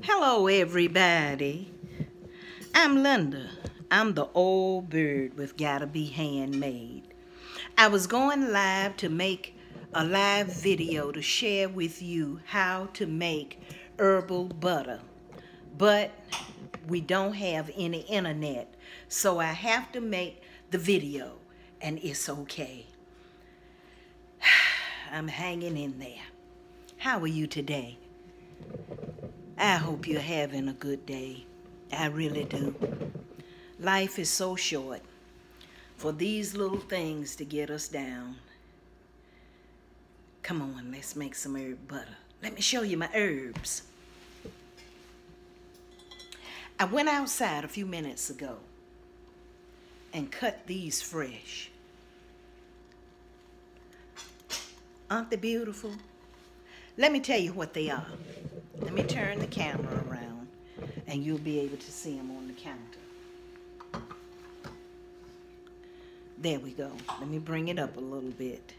Hello, everybody. I'm Linda. I'm the old bird with Gotta Be Handmade. I was going live to make a live video to share with you how to make herbal butter, but we don't have any internet, so I have to make the video, and it's okay. I'm hanging in there. How are you today? I hope you're having a good day. I really do. Life is so short for these little things to get us down. Come on, let's make some herb butter. Let me show you my herbs. I went outside a few minutes ago and cut these fresh. Aren't they beautiful? Let me tell you what they are. Let me turn the camera around and you'll be able to see them on the counter. There we go. Let me bring it up a little bit.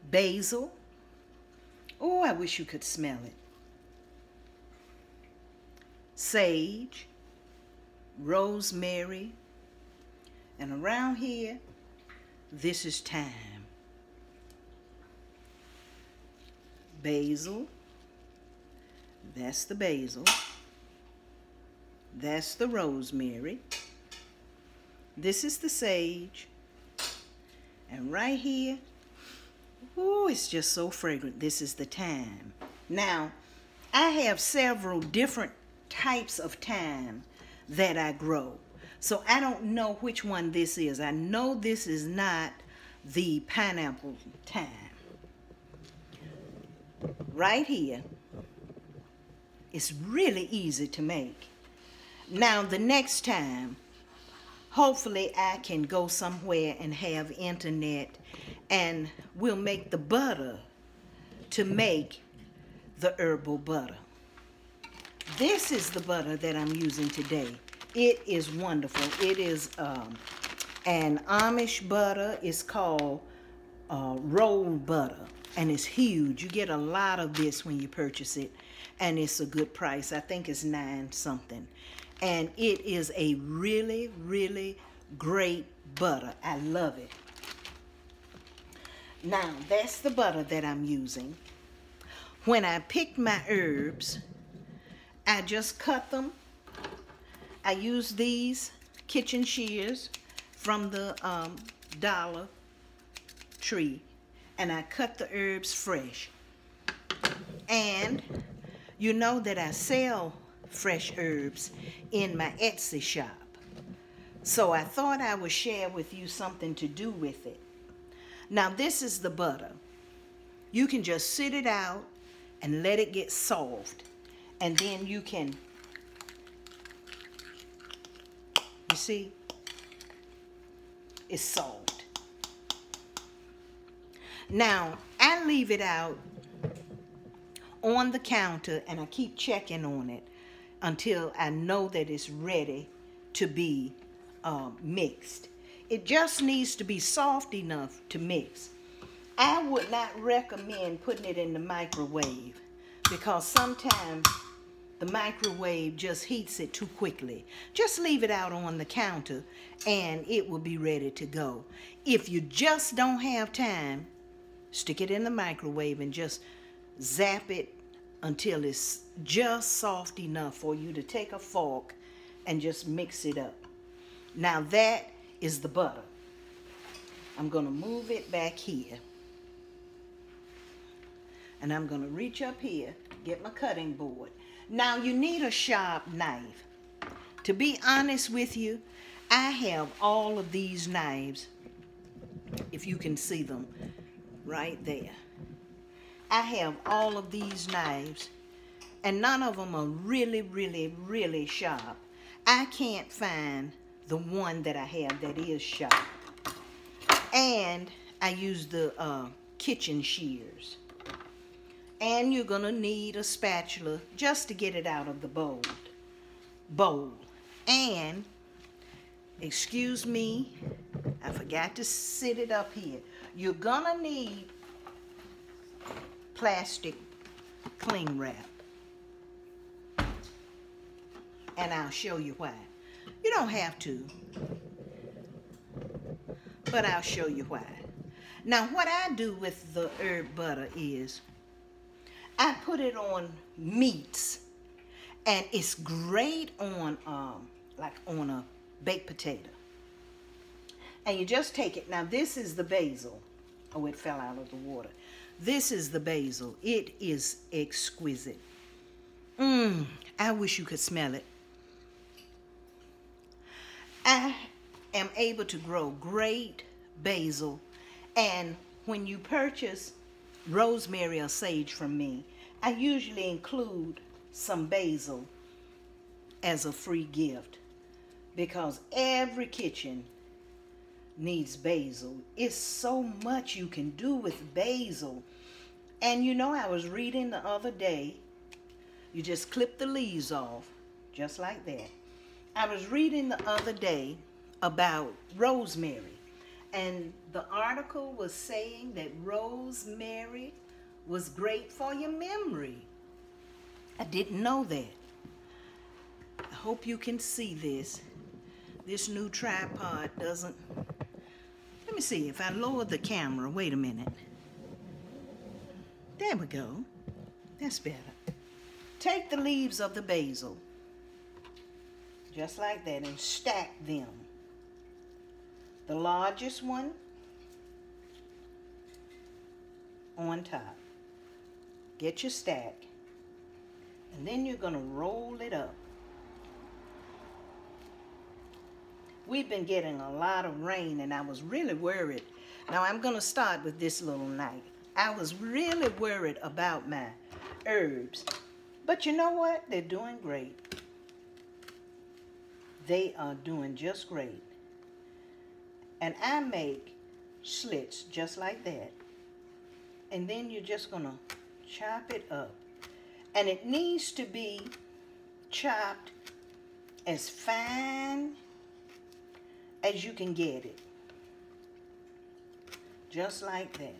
Basil. Oh, I wish you could smell it. Sage. Rosemary. And around here, this is thyme. Basil. That's the basil. That's the rosemary. This is the sage. And right here, oh, it's just so fragrant. This is the thyme. Now, I have several different types of thyme that I grow. So I don't know which one this is. I know this is not the pineapple thyme. Right here, it's really easy to make. Now the next time, hopefully I can go somewhere and have internet and we'll make the butter to make the herbal butter. This is the butter that I'm using today. It is wonderful. It is an Amish butter. It's called rolled butter, and it's huge. You get a lot of this when you purchase it, and it's a good price. I think it's $9 something, and it is a really, really great butter. I love it. Now, that's the butter that I'm using. When I picked my herbs, I just cut them. I use these kitchen shears from the Dollar Tree, and I cut the herbs fresh. And you know that I sell fresh herbs in my Etsy shop. So I thought I would share with you something to do with it. Now this is the butter. You can just sit it out and let it get soft, and then you can, you see, it's soft. Now, I leave it out on the counter and I keep checking on it until I know that it's ready to be mixed. It just needs to be soft enough to mix. I would not recommend putting it in the microwave because sometimes the microwave just heats it too quickly. Just leave it out on the counter and it will be ready to go. If you just don't have time, stick it in the microwave and just zap it until it's just soft enough for you to take a fork and just mix it up. Now that is the butter. I'm going to move it back here. And I'm going to reach up here, get my cutting board. Now you need a sharp knife. To be honest with you, I have all of these knives, if you can see them right there. I have all of these knives, and none of them are really, really, really sharp. I can't find the one that I have that is sharp. And I use the kitchen shears. And you're going to need a spatula just to get it out of the bowl. And, excuse me, I forgot to sit it up here. You're going to need plastic cling wrap. And I'll show you why. You don't have to, but I'll show you why. Now, what I do with the herb butter is I put it on meats, and it's great on like on a baked potato. And you just take it. Now, this is the basil. Oh, it fell out of the water. This is the basil. It is exquisite. I wish you could smell it. I am able to grow great basil, and when you purchase rosemary or sage from me, I usually include some basil as a free gift, because every kitchen needs basil. It's so much you can do with basil. And you know, I was reading the other day, you just clip the leaves off, just like that. I was reading the other day about rosemary, and the article was saying that rosemary was great for your memory. I didn't know that. I hope you can see this. This new tripod doesn't... Let me see if I lower the camera. Wait a minute. There we go. That's better. Take the leaves of the basil, just like that, and stack them. The largest one on top. Get your stack. And then you're going to roll it up. We've been getting a lot of rain, and I was really worried. Now, I'm going to start with this little knife. I was really worried about my herbs. But you know what? They're doing great. They are doing just great. And I make slits just like that. And then you're just going to chop it up. And it needs to be chopped as fine as you can get it. Just like that.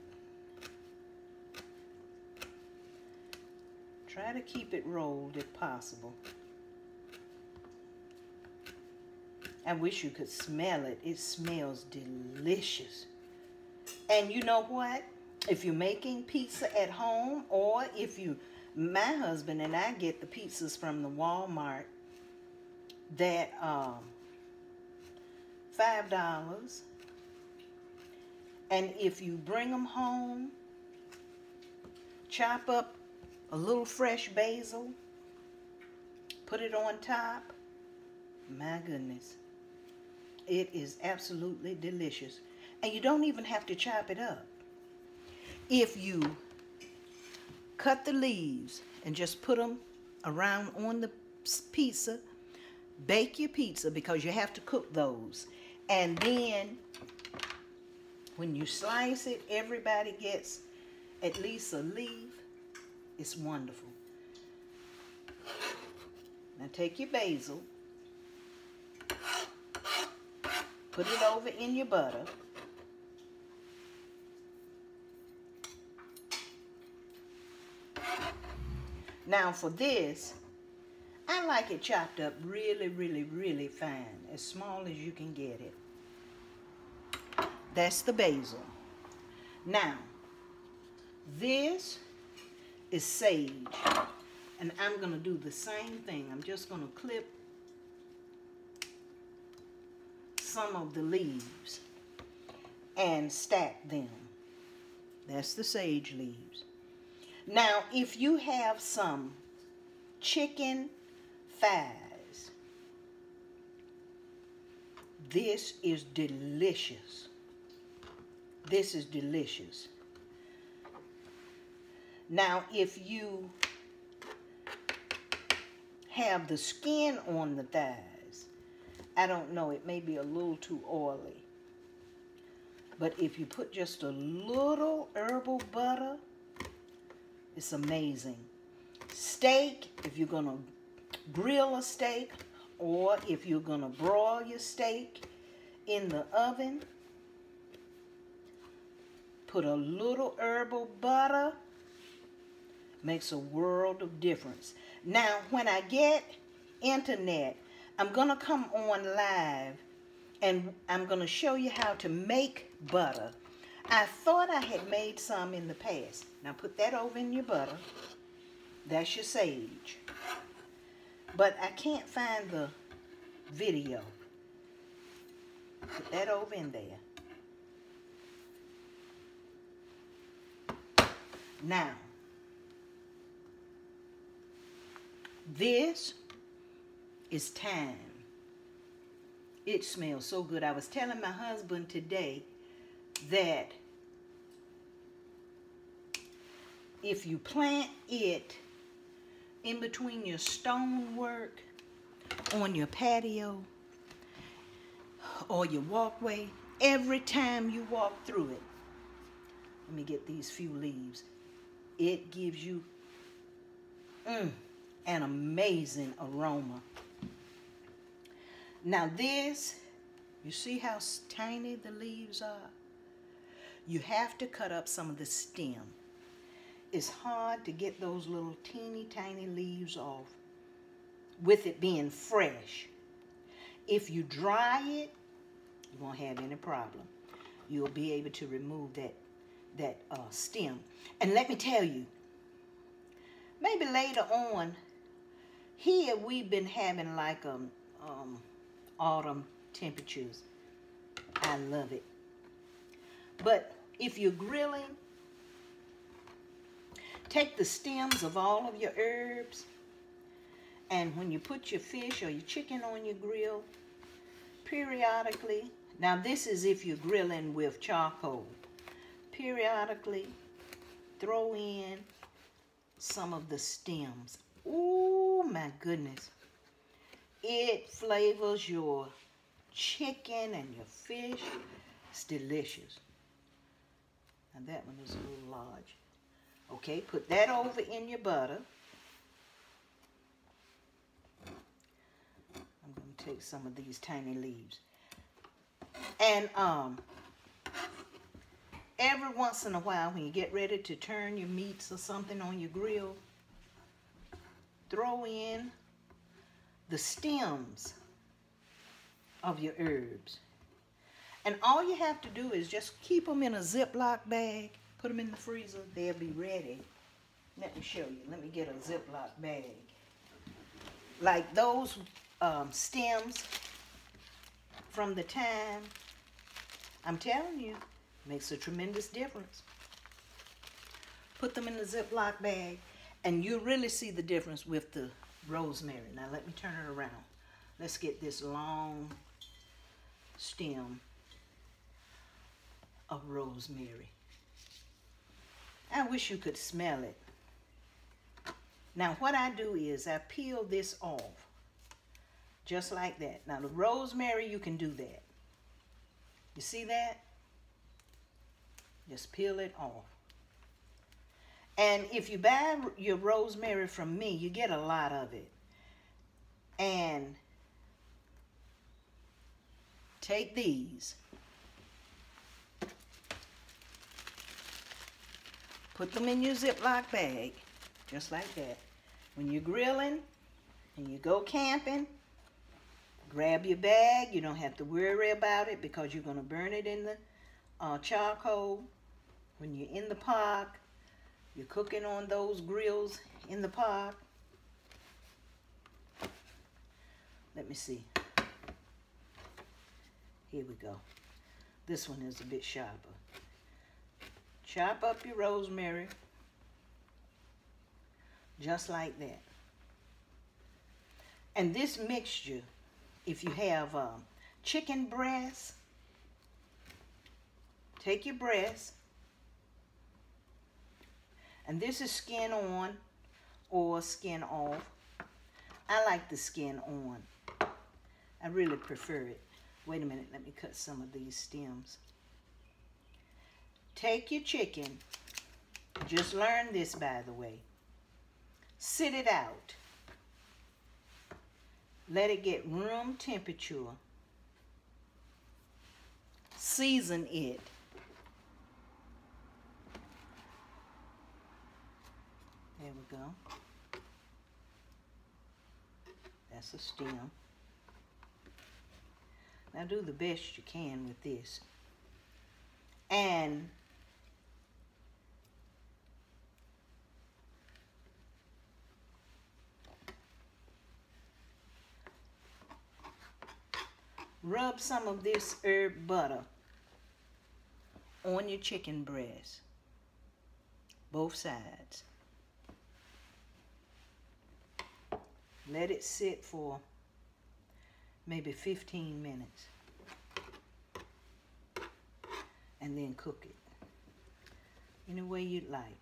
Try to keep it rolled if possible. I wish you could smell it. It smells delicious. And you know what? If you're making pizza at home, or if you, my husband and I get the pizzas from the Walmart that $5. And if you bring them home, chop up a little fresh basil, put it on top. My goodness. It is absolutely delicious. And you don't even have to chop it up. If you cut the leaves and just put them around on the pizza, bake your pizza, because you have to cook those. And then when you slice it, everybody gets at least a leaf. It's wonderful. Now take your basil, put it over in your butter. Now for this, I like it chopped up really, really, really fine, as small as you can get it. That's the basil. Now, this is sage, and I'm going to do the same thing. I'm just going to clip some of the leaves and stack them. That's the sage leaves. Now, if you have some chicken thighs, this is delicious. This is delicious. Now, if you have the skin on the thighs, I don't know, it may be a little too oily. But if you put just a little herbal butter, it's amazing. Steak, if you're going to grill a steak, or if you're going to broil your steak in the oven, put a little herbal butter Makes a world of difference. Now, when I get internet, I'm going to come on live and I'm going to show you how to make butter. I thought I had made some in the past. Now put that over in your butter. That's your sage. But I can't find the video. Put that over in there. Now, this is thyme. It smells so good. I was telling my husband today that if you plant it in between your stonework on your patio or your walkway, every time you walk through it, let me get these few leaves, it gives you an amazing aroma. Now this, you see how tiny the leaves are? You have to cut up some of the stem. It's hard to get those little teeny tiny leaves off with it being fresh. If you dry it, you won't have any problem. You'll be able to remove that stem. And let me tell you, maybe later on, here we've been having like autumn temperatures. I love it. But if you're grilling, take the stems of all of your herbs, and when you put your fish or your chicken on your grill, periodically, now this is if you're grilling with charcoal, periodically throw in some of the stems. Oh my goodness. It flavors your chicken and your fish. It's delicious. Now that one is a little large. Okay, put that over in your butter. I'm going to take some of these tiny leaves. And every once in a while, when you get ready to turn your meats or something on your grill, throw in the stems of your herbs. And all you have to do is just keep them in a Ziploc bag, put them in the freezer, they'll be ready. Let me show you. Let me get a Ziploc bag. Like those stems from the thyme, I'm telling you, makes a tremendous difference. Put them in the Ziploc bag, and you really see the difference with the rosemary. Now let me turn it around. Let's get this long stem of rosemary. I wish you could smell it. Now what I do is I peel this off, just like that. Now the rosemary, you can do that. You see that? Just peel it off. And if you buy your rosemary from me, you get a lot of it. And take these. Put them in your Ziploc bag, just like that. When you're grilling and you go camping, grab your bag. You don't have to worry about it because you're going to burn it in the charcoal. When you're in the park, you're cooking on those grills in the park. Let me see. Here we go. This one is a bit sharper. Chop up your rosemary, just like that. And this mixture, if you have chicken breast, take your breast, and this is skin on or skin off. I like the skin on. I really prefer it. Wait a minute, let me cut some of these stems. Take your chicken, just learn this by the way. Sit it out. Let it get room temperature. Season it. There we go. That's a stem. Now do the best you can with this. And rub some of this herb butter on your chicken breast, both sides. Let it sit for maybe 15 minutes and then cook it any way you'd like,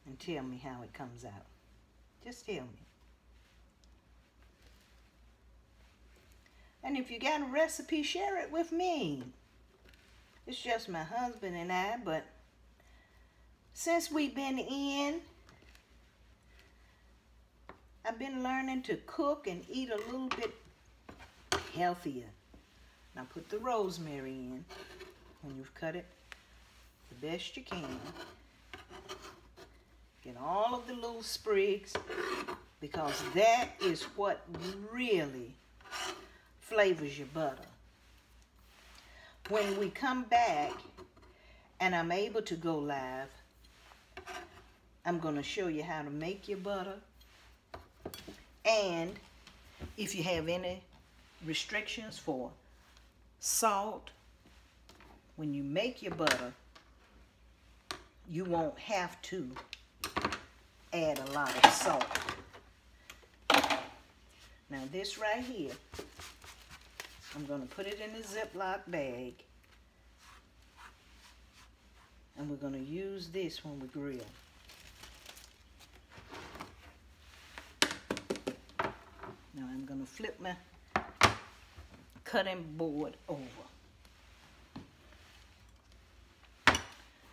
and tell me how it comes out. Just tell me. And if you got a recipe, share it with me. It's just my husband and I, but since we've been in, I've been learning to cook and eat a little bit healthier. Now put the rosemary in when you've cut it the best you can. Get all of the little sprigs, because that is what really flavors your butter. When we come back and I'm able to go live, I'm going to show you how to make your butter. And if you have any restrictions for salt, when you make your butter, you won't have to add a lot of salt. Now this right here, I'm going to put it in a Ziploc bag, and we're going to use this when we grill. Now I'm going to flip my cutting board over.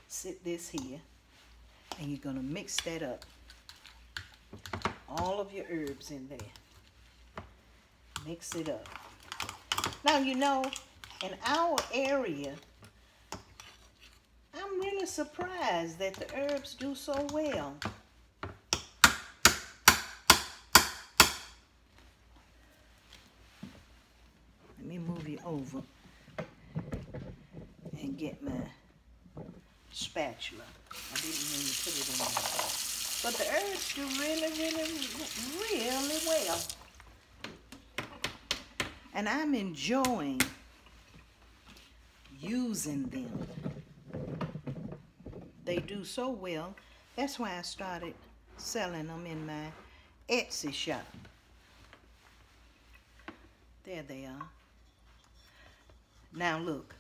Sit this here, and you're going to mix that up. All of your herbs in there. Mix it up. Now, you know, in our area, I'm really surprised that the herbs do so well. Let me move you over and get my spatula. I didn't mean to put it in there. But the herbs do really well. And I'm enjoying using them. They do so well. That's why I started selling them in my Etsy shop. There they are. Now look,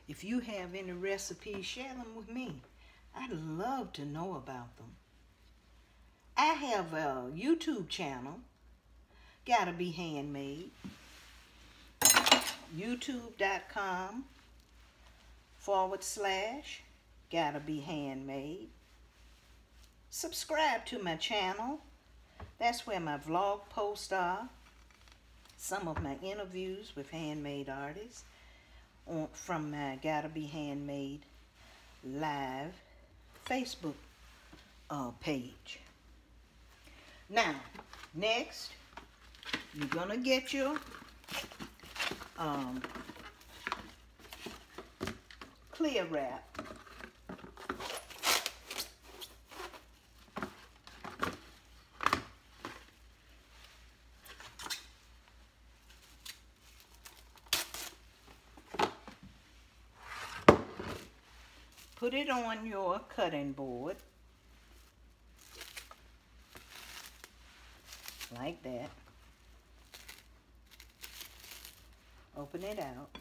if you have any recipes, share them with me. I'd love to know about them. I have a YouTube channel, Gotta Be Handmade. YouTube.com/Gotta Be Handmade. Subscribe to my channel. That's where my vlog posts are. Some of my interviews with handmade artists from my Gotta Be Handmade live Facebook page. Now, next, you're gonna get your clear wrap. Put it on your cutting board like that. Open it out.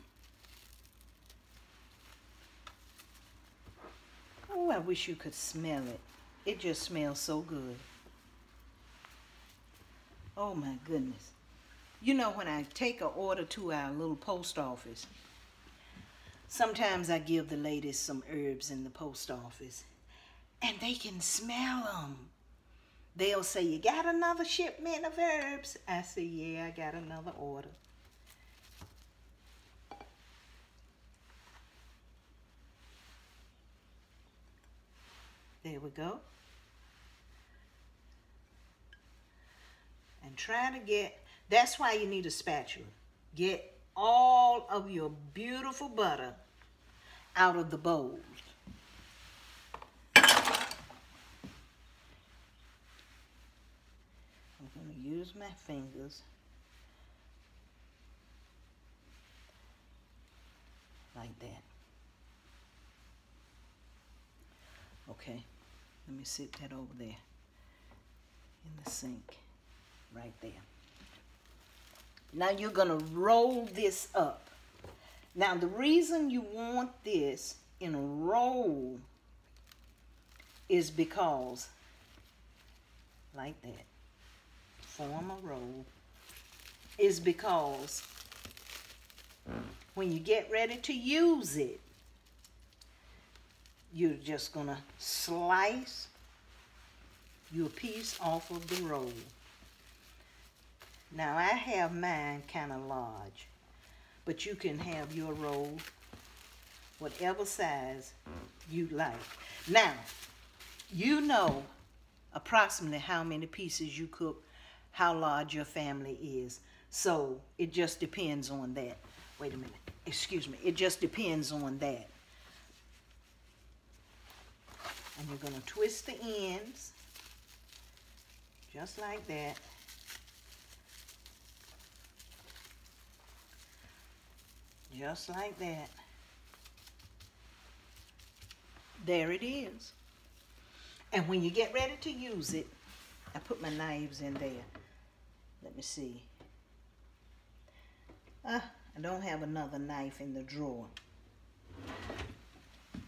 Oh, I wish you could smell it. It just smells so good. Oh my goodness. You know, when I take an order to our little post office, sometimes I give the ladies some herbs in the post office, and they can smell them. They'll say, "You got another shipment of herbs?" I say, "Yeah, I got another order." There we go. And try to get, that's why you need a spatula. Get all of your beautiful butter out of the bowl. I'm going to use my fingers like that. Okay, let me sit that over there in the sink right there. Now you're going to roll this up. Now the reason you want this in a roll is because, like that, form a roll, is because when you get ready to use it, you're just going to slice your piece off of the roll. Now I have mine kind of large, but you can have your roll whatever size you like. Now, you know approximately how many pieces you cook, how large your family is. So it just depends on that. Wait a minute, excuse me. It just depends on that. And you're going to twist the ends just like that. Just like that. There it is. And when you get ready to use it, I put my knives in there. Let me see. I don't have another knife in the drawer.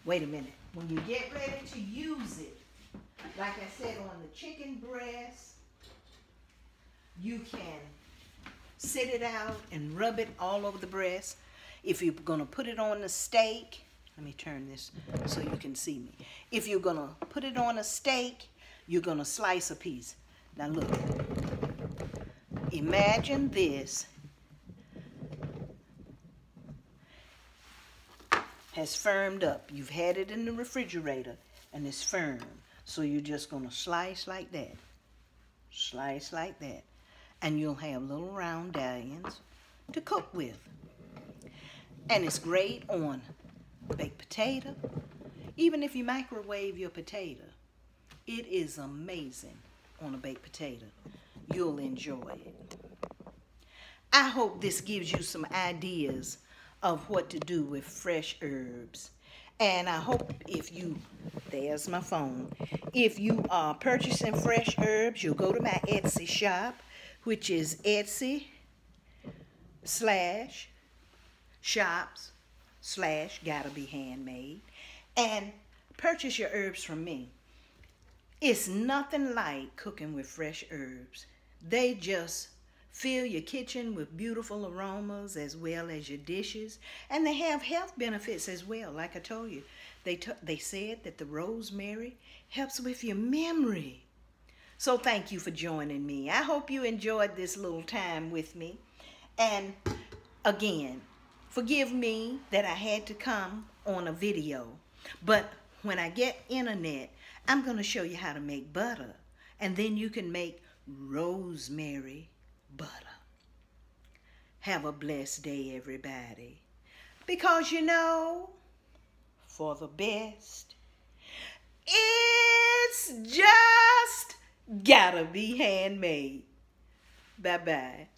Wait a minute. When you get ready to use it, like I said, on the chicken breast, you can sit it out and rub it all over the breast. If you're going to put it on the steak, let me turn this so you can see me. If you're going to put it on a steak, you're going to slice a piece. Now look, imagine this has firmed up. You've had it in the refrigerator and it's firm. So you're just going to slice like that. Slice like that. And you'll have little round medallions to cook with. And it's great on baked potato. Even if you microwave your potato, it is amazing on a baked potato. You'll enjoy it. I hope this gives you some ideas of what to do with fresh herbs. And I hope if you, there's my phone, if you are purchasing fresh herbs, you'll go to my Etsy shop, which is Etsy/shops/gotta-be-handmade, and purchase your herbs from me. It's nothing like cooking with fresh herbs. They just fill your kitchen with beautiful aromas as well as your dishes. And they have health benefits as well. Like I told you, they said that the rosemary helps with your memory. So thank you for joining me. I hope you enjoyed this little time with me. And again, forgive me that I had to come on a video. But when I get internet, I'm going to show you how to make butter. And then you can make rosemary butter. Have a blessed day, everybody. Because you know, for the best, it's just gotta be handmade. Bye-bye.